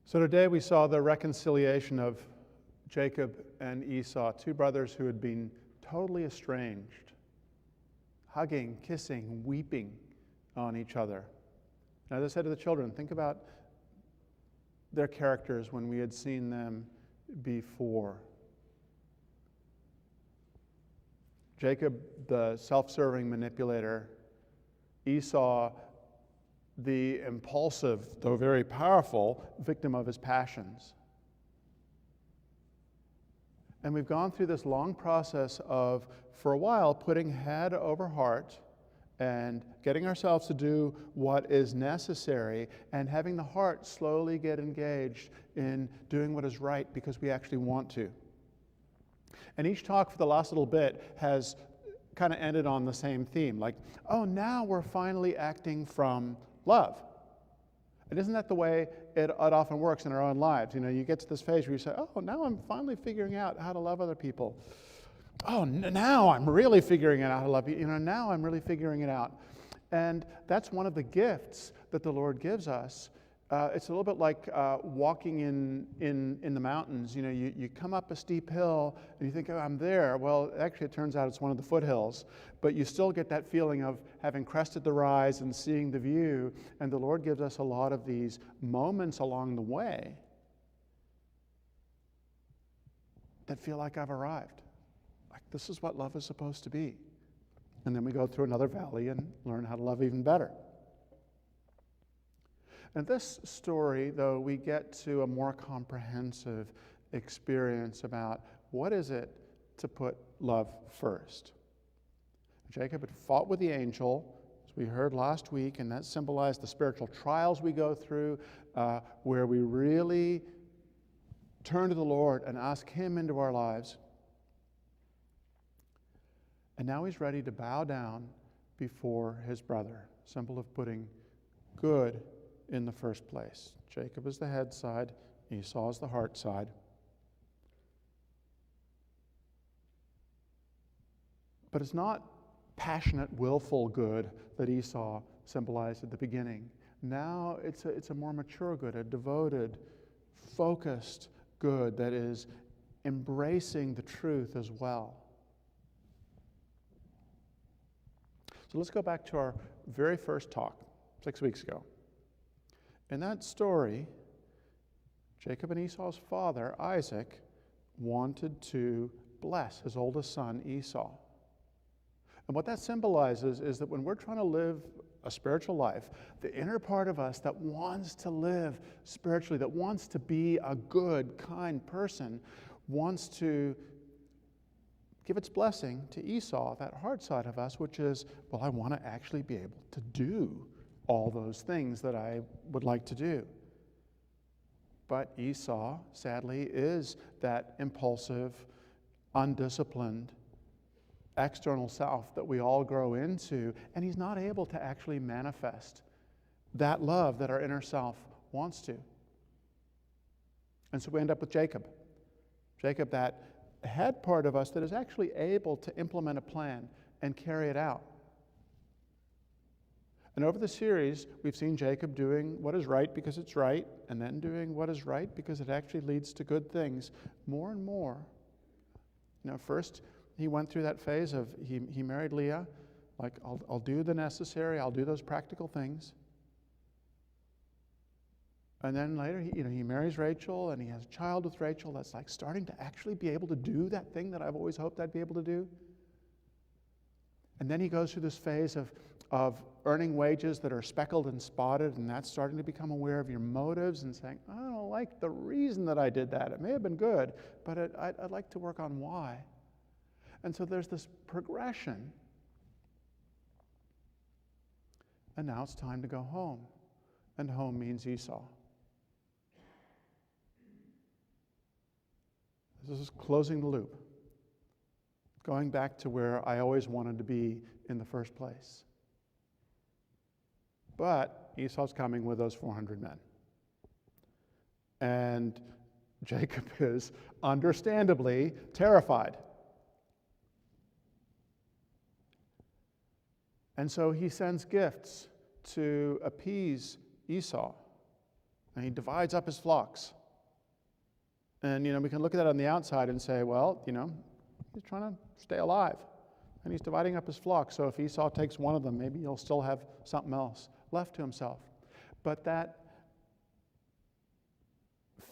So today we saw the reconciliation of Jacob and Esau, two brothers who had been totally estranged, hugging, kissing, weeping on each other. And as I said to the children, think about their characters when we had seen them before. Jacob, the self-serving manipulator; Esau, the impulsive, though very powerful, victim of his passions. And we've gone through this long process of, for a while, putting head over heart and getting ourselves to do what is necessary, and having the heart slowly get engaged in doing what is right because we actually want to. And each talk for the last little bit has kind of ended on the same theme, like, oh, now we're finally acting from love. And isn't that the way it often works in our own lives? You know, you get to this phase where you say, oh, now I'm finally figuring out how to love other people. Oh, now I'm really figuring out how to love you. You know, now I'm really figuring it out. And that's one of the gifts that the Lord gives us. It's a little bit like walking in the mountains. You know, you come up a steep hill and you think, oh, I'm there. Well, actually, it turns out it's one of the foothills. But you still get that feeling of having crested the rise and seeing the view. And the Lord gives us a lot of these moments along the way that feel like I've arrived. Like, this is what love is supposed to be. And then we go through another valley and learn how to love even better. In this story, though, we get to a more comprehensive experience about what is it to put love first. Jacob had fought with the angel, as we heard last week, and that symbolized the spiritual trials we go through, where we really turn to the Lord and ask Him into our lives. And now he's ready to bow down before his brother, symbol of putting good in the first place. Jacob is the head side, Esau is the heart side. But it's not passionate, willful good that Esau symbolized at the beginning. Now it's a more mature good, a devoted, focused good that is embracing the truth as well. So let's go back to our very first talk 6 weeks ago. In that story, Jacob and Esau's father, Isaac, wanted to bless his oldest son, Esau. And what that symbolizes is that when we're trying to live a spiritual life, the inner part of us that wants to live spiritually, that wants to be a good, kind person, wants to give its blessing to Esau, that heart side of us, which is, well, I want to actually be able to do all those things that I would like to do. But Esau, sadly, is that impulsive, undisciplined, external self that we all grow into, and he's not able to actually manifest that love that our inner self wants to. And so we end up with Jacob. Jacob, that head part of us that is actually able to implement a plan and carry it out. And over the series, we've seen Jacob doing what is right because it's right, and then doing what is right because it actually leads to good things more and more. You know, first he went through that phase of he married Leah, like I'll do the necessary, I'll do those practical things. And then later, he marries Rachel, and he has a child with Rachel that's like starting to actually be able to do that thing that I've always hoped I'd be able to do. And then he goes through this phase of earning wages that are speckled and spotted, and that's starting to become aware of your motives and saying, I don't like the reason that I did that. It may have been good, but I'd like to work on why. And so there's this progression. And now it's time to go home. And home means Esau. This is closing the loop. Going back to where I always wanted to be in the first place. But Esau's coming with those 400 men. And Jacob is understandably terrified. And so he sends gifts to appease Esau. and he divides up his flocks. And, we can look at that on the outside and say, well, he's trying to stay alive. And he's dividing up his flock. So if Esau takes one of them, maybe he'll still have something else left to himself. But that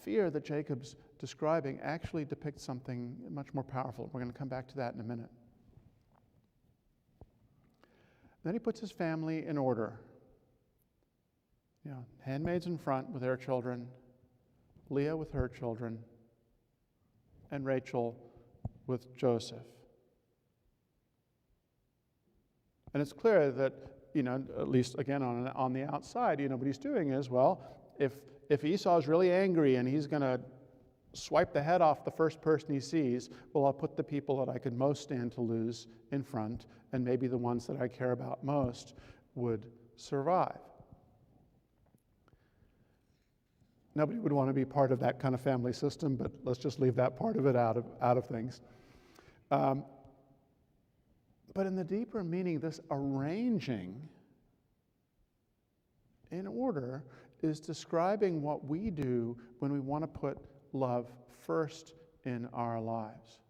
fear that Jacob's describing actually depicts something much more powerful. We're going to come back to that in a minute. Then he puts his family in order. Handmaids in front with their children, Leah with her children, and Rachel with Joseph. And it's clear that, at least again on the outside, what he's doing is, well, if Esau's really angry and he's going to swipe the head off the first person he sees, well, I'll put the people that I could most stand to lose in front, and maybe the ones that I care about most would survive. Nobody would want to be part of that kind of family system, but let's just leave that part of it out of things. But in the deeper meaning, this arranging in order is describing what we do when we want to put love first in our lives.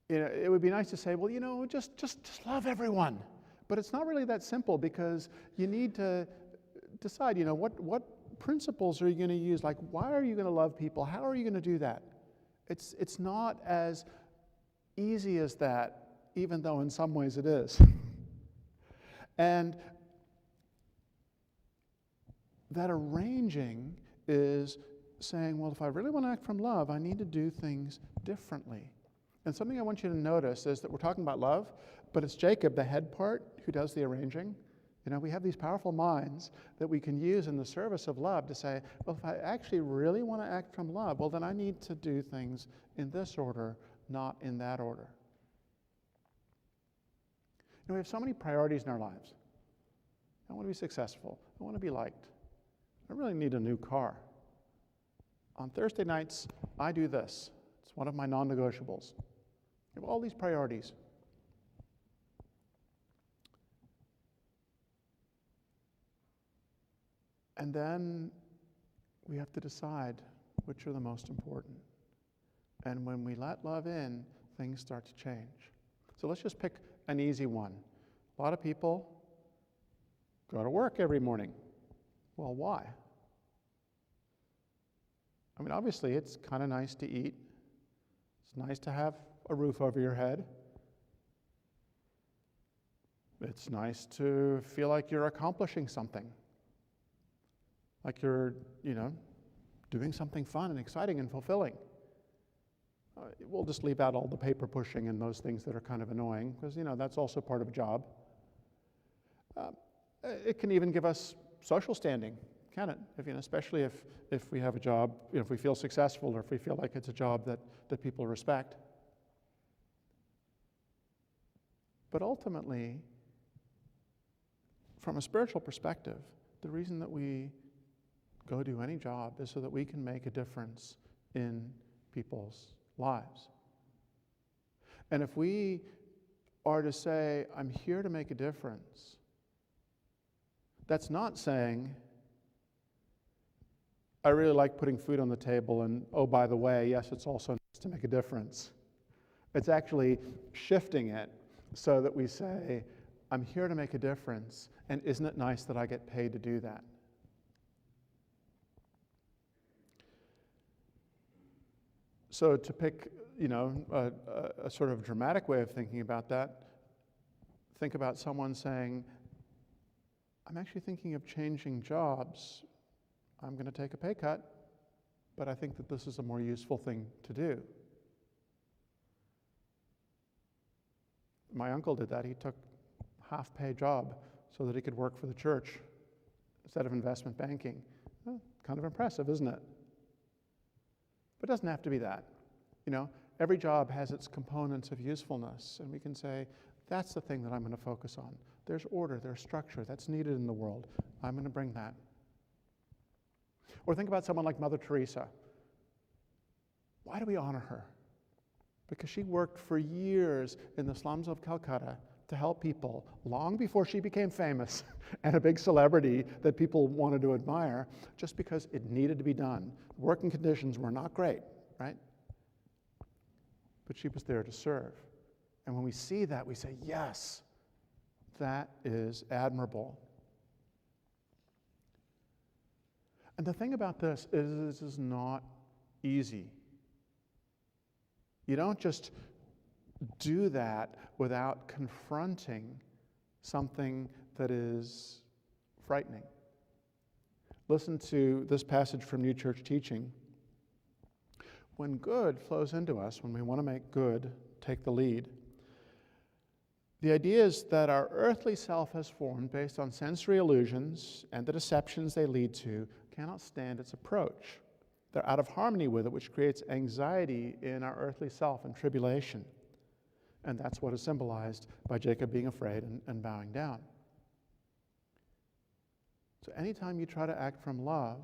It would be nice to say, well, just love everyone. But it's not really that simple, because you need to decide, what principles are you going to use? Like, why are you going to love people? How are you going to do that? It's not as easy as that, even though in some ways it is. And that arranging is saying, well, if I really want to act from love, I need to do things differently. And something I want you to notice is that we're talking about love, but it's Jacob, the head part, who does the arranging. We have these powerful minds that we can use in the service of love to say, well, if I actually really want to act from love, well, then I need to do things in this order, not in that order. We have so many priorities in our lives. I want to be successful. I want to be liked. I really need a new car. On Thursday nights, I do this. It's one of my non-negotiables. I have all these priorities. And then we have to decide which are the most important. And when we let love in, things start to change. So let's just pick an easy one. A lot of people go to work every morning. Well, why? Obviously, it's kind of nice to eat. It's nice to have a roof over your head. It's nice to feel like you're accomplishing something. Like you're, doing something fun and exciting and fulfilling. We'll just leave out all the paper pushing and those things that are kind of annoying, because, that's also part of a job. It can even give us social standing, can it? Especially if we have a job, if we feel successful, or if we feel like it's a job that people respect. But ultimately, from a spiritual perspective, the reason that we go do any job is so that we can make a difference in people's lives. And if we are to say, I'm here to make a difference, that's not saying, I really like putting food on the table, and oh, by the way, yes, it's also nice to make a difference. It's actually shifting it so that we say, I'm here to make a difference, and isn't it nice that I get paid to do that? So to pick, a sort of dramatic way of thinking about that, think about someone saying, I'm actually thinking of changing jobs. I'm going to take a pay cut, but I think that this is a more useful thing to do. My uncle did that. He took a half-pay job so that he could work for the church instead of investment banking. Well, kind of impressive, isn't it? But it doesn't have to be that. Every job has its components of usefulness, and we can say, that's the thing that I'm going to focus on. There's order, there's structure, that's needed in the world. I'm going to bring that. Or think about someone like Mother Teresa. Why do we honor her? Because she worked for years in the slums of Calcutta to help people long before she became famous and a big celebrity that people wanted to admire, just because it needed to be done. Working conditions were not great, right? But she was there to serve. And when we see that, we say, yes, that is admirable. And the thing about this is this is not easy. You don't just do that without confronting something that is frightening. Listen to this passage from New Church Teaching. When good flows into us, when we want to make good take the lead, the idea is that our earthly self has formed based on sensory illusions, and the deceptions they lead to cannot stand its approach. They're out of harmony with it, which creates anxiety in our earthly self and tribulation. And that's what is symbolized by Jacob being afraid and bowing down. So anytime you try to act from love,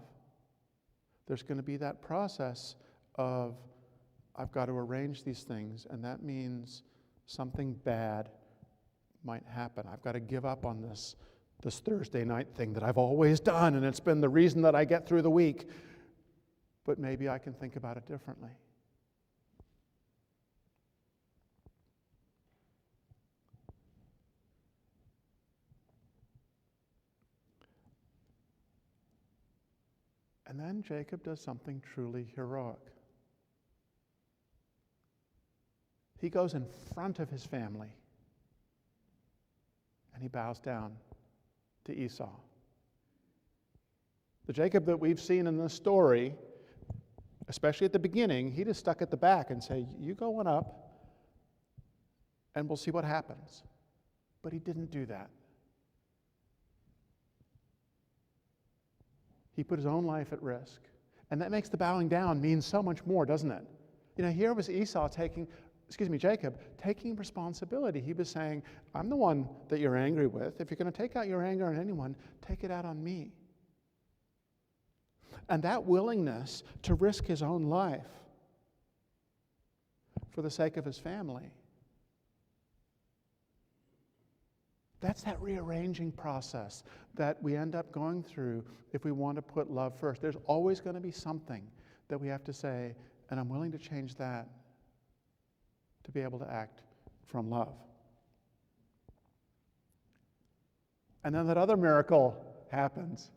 there's going to be that process of, I've got to arrange these things, and that means something bad might happen. I've got to give up on this Thursday night thing that I've always done, and it's been the reason that I get through the week. But maybe I can think about it differently. And then Jacob does something truly heroic. He goes in front of his family and he bows down to Esau. The Jacob that we've seen in this story, especially at the beginning, he just stuck at the back and say, you go on up and we'll see what happens. But he didn't do that. He put his own life at risk. And that makes the bowing down mean so much more, doesn't it? You know, here was Jacob taking responsibility. He was saying, I'm the one that you're angry with. If you're going to take out your anger on anyone, take it out on me. And that willingness to risk his own life for the sake of his family, that's that rearranging process that we end up going through if we want to put love first. There's always going to be something that we have to say, and I'm willing to change that to be able to act from love. And then that other miracle happens.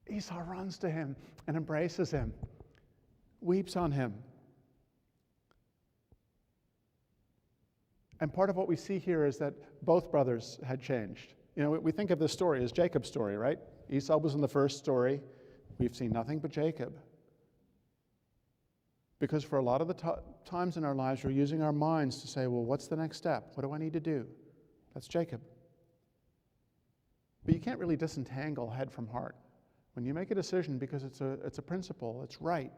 Esau runs to him and embraces him, weeps on him. And part of what we see here is that both brothers had changed. You know, we think of this story as Jacob's story, right? Esau was in the first story. We've seen nothing but Jacob. Because for a lot of the times in our lives, we're using our minds to say, well, what's the next step? What do I need to do? That's Jacob. But you can't really disentangle head from heart. When you make a decision because it's a principle, it's right,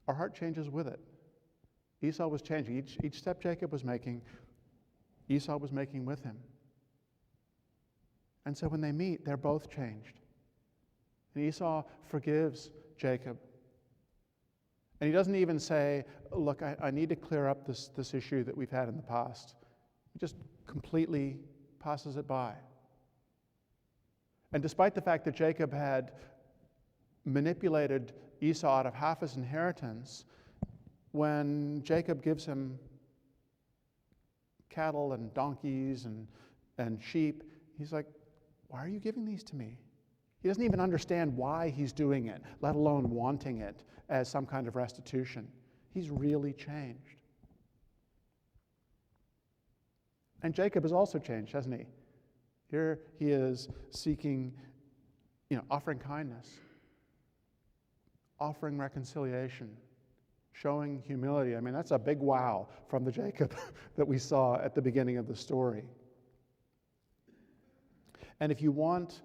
our heart changes with it. Esau was changing. Each step Jacob was making, Esau was making with him. And so when they meet, they're both changed. And Esau forgives Jacob. And he doesn't even say, look, I need to clear up this issue that we've had in the past. He just completely passes it by. And despite the fact that Jacob had manipulated Esau out of half his inheritance, when Jacob gives him cattle and donkeys and sheep, he's like, why are you giving these to me? He doesn't even understand why he's doing it, let alone wanting it as some kind of restitution. He's really changed. And Jacob has also changed, hasn't he? Here he is seeking, offering kindness, offering reconciliation, showing humility. I mean, that's a big wow from the Jacob that we saw at the beginning of the story. And if you want,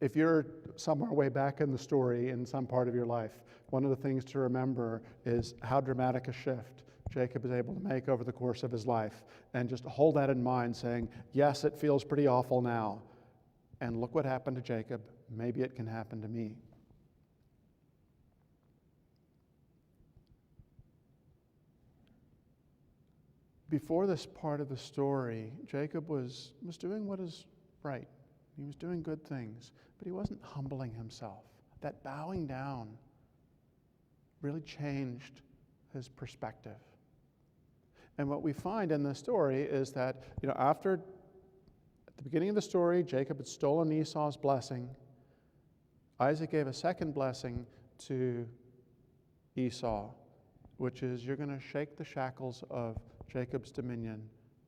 if you're somewhere way back in the story in some part of your life, one of the things to remember is how dramatic a shift Jacob is able to make over the course of his life. And just hold that in mind, saying, yes, it feels pretty awful now. And look what happened to Jacob. Maybe it can happen to me. before this part of the story, Jacob was doing what is right. He was doing good things, but he wasn't humbling himself. That bowing down really changed his perspective. And what we find in the story is that, at the beginning of the story, Jacob had stolen Esau's blessing. Isaac gave a second blessing to Esau, which is, you're going to shake the shackles of Jacob's dominion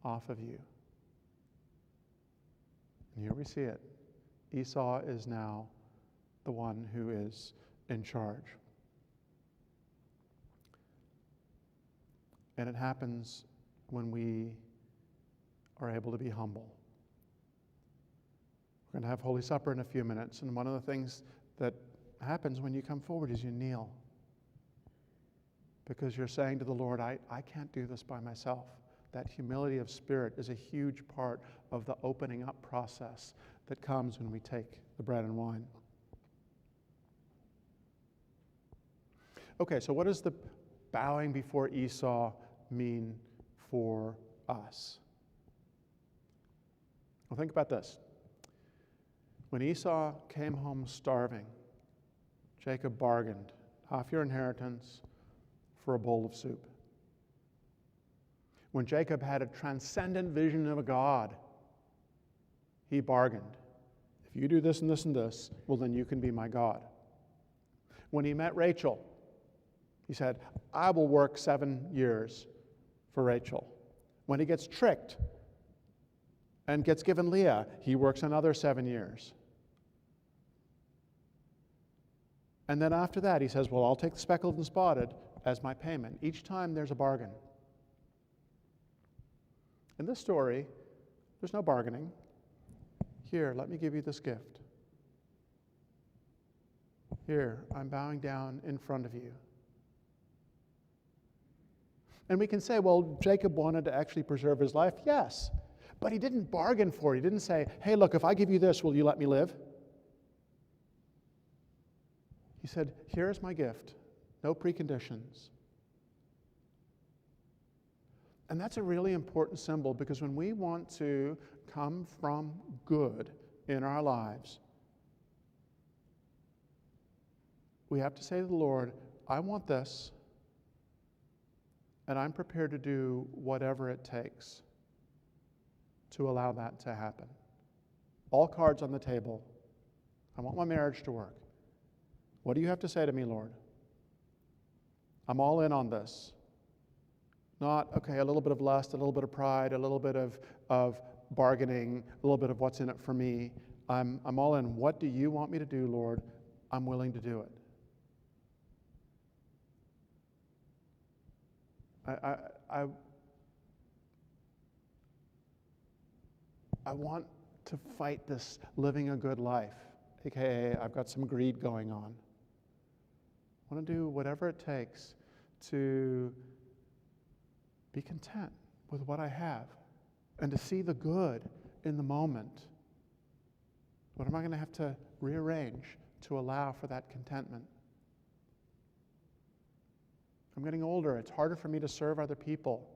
off of you. And here we see it. Esau is now the one who is in charge. And it happens when we are able to be humble. We're going to have Holy Supper in a few minutes, and one of the things that happens when you come forward is you kneel. Because you're saying to the Lord, I can't do this by myself. That humility of spirit is a huge part of the opening up process that comes when we take the bread and wine. Okay, so what does the bowing before Esau mean for us? Well, think about this. When Esau came home starving, Jacob bargained half your inheritance for a bowl of soup. When Jacob had a transcendent vision of a God, he bargained. If you do this and this and this, well, then you can be my God. When he met Rachel, he said, I will work 7 years for Rachel. When he gets tricked and gets given Leah, he works another 7 years. And then after that, he says, well, I'll take the speckled and spotted as my payment. Each time there's a bargain. In this story, there's no bargaining. Here, let me give you this gift. Here, I'm bowing down in front of you. And we can say, well, Jacob wanted to actually preserve his life. Yes, but he didn't bargain for it. He didn't say, hey, look, if I give you this, will you let me live? He said, here's my gift. No preconditions. And that's a really important symbol, because when we want to come from good in our lives, we have to say to the Lord, I want this, and I'm prepared to do whatever it takes to allow that to happen. All cards on the table. I want my marriage to work. What do you have to say to me, Lord? I'm all in on this. Not, okay, a little bit of lust, a little bit of pride, a little bit of bargaining, a little bit of what's in it for me. I'm all in. What do you want me to do, Lord? I'm willing to do it. I want to fight this living a good life, aka I've got some greed going on. I want to do whatever it takes to be content with what I have and to see the good in the moment. What am I going to have to rearrange to allow for that contentment? I'm getting older. It's harder for me to serve other people.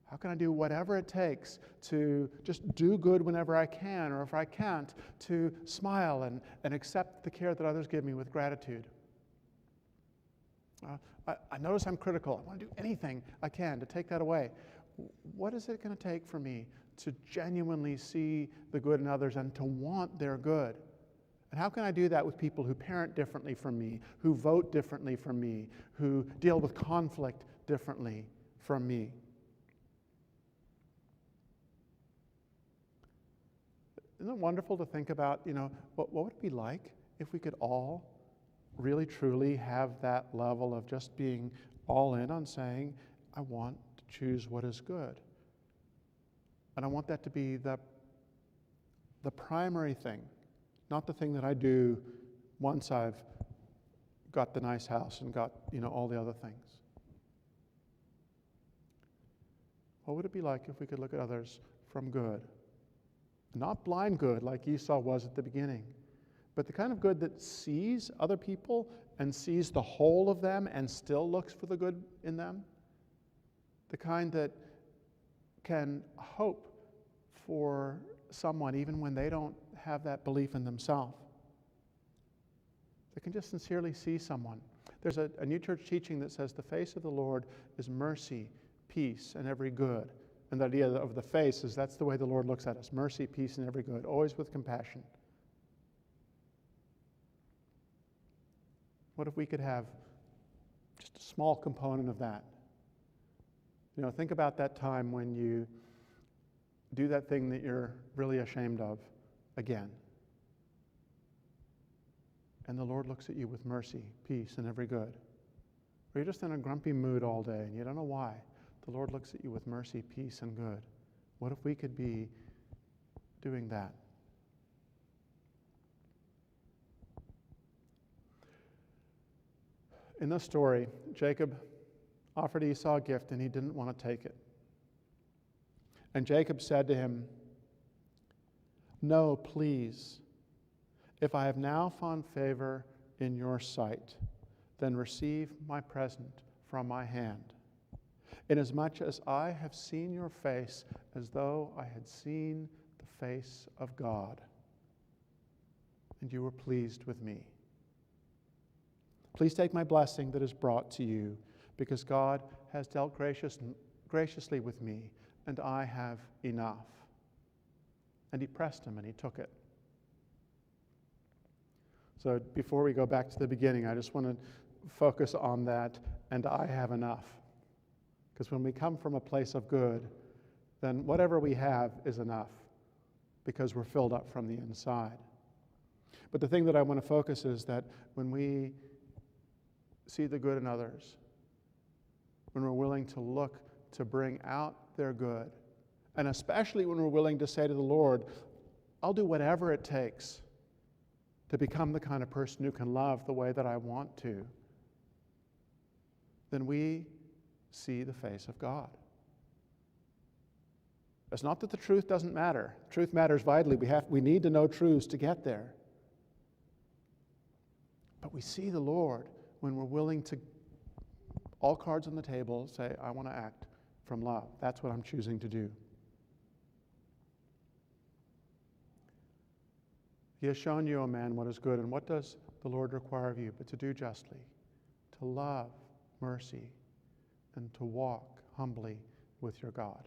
How can I do whatever it takes to just do good whenever I can, or if I can't, to smile and accept the care that others give me with gratitude? I notice I'm critical. I want to do anything I can to take that away. What is it going to take for me to genuinely see the good in others and to want their good? And how can I do that with people who parent differently from me, who vote differently from me, who deal with conflict differently from me? Isn't it wonderful to think about, what would it be like if we could all really truly have that level of just being all in on saying, I want to choose what is good. And I want that to be the primary thing, not the thing that I do once I've got the nice house and got, all the other things. What would it be like if we could look at others from good? Not blind good like Esau was at the beginning, but the kind of good that sees other people and sees the whole of them and still looks for the good in them. The kind that can hope for someone even when they don't have that belief in themselves. They can just sincerely see someone. There's a New Church teaching that says the face of the Lord is mercy, peace, and every good. And the idea of the face is that's the way the Lord looks at us. Mercy, peace, and every good. Always with compassion. What if we could have just a small component of that? Think about that time when you do that thing that you're really ashamed of again. And the Lord looks at you with mercy, peace, and every good. Or you're just in a grumpy mood all day and you don't know why. The Lord looks at you with mercy, peace, and good. What if we could be doing that? In this story, Jacob offered Esau a gift and he didn't want to take it. And Jacob said to him, "No, please. If I have now found favor in your sight, then receive my present from my hand, inasmuch as I have seen your face as though I had seen the face of God, and you were pleased with me. Please take my blessing that is brought to you, because God has dealt graciously with me, and I have enough." And he pressed him, and he took it. So before we go back to the beginning, I just want to focus on that, and I have enough. Because when we come from a place of good, then whatever we have is enough, because we're filled up from the inside. But the thing that I want to focus is that when we see the good in others, when we're willing to look to bring out their good, and especially when we're willing to say to the Lord, I'll do whatever it takes to become the kind of person who can love the way that I want to, then we see the face of God. It's not that the truth doesn't matter. Truth matters vitally. We need to know truths to get there. But we see the Lord when we're willing to, all cards on the table, say, I want to act from love. That's what I'm choosing to do. He has shown you, O man, what is good, and what does the Lord require of you but to do justly, to love mercy, and to walk humbly with your God.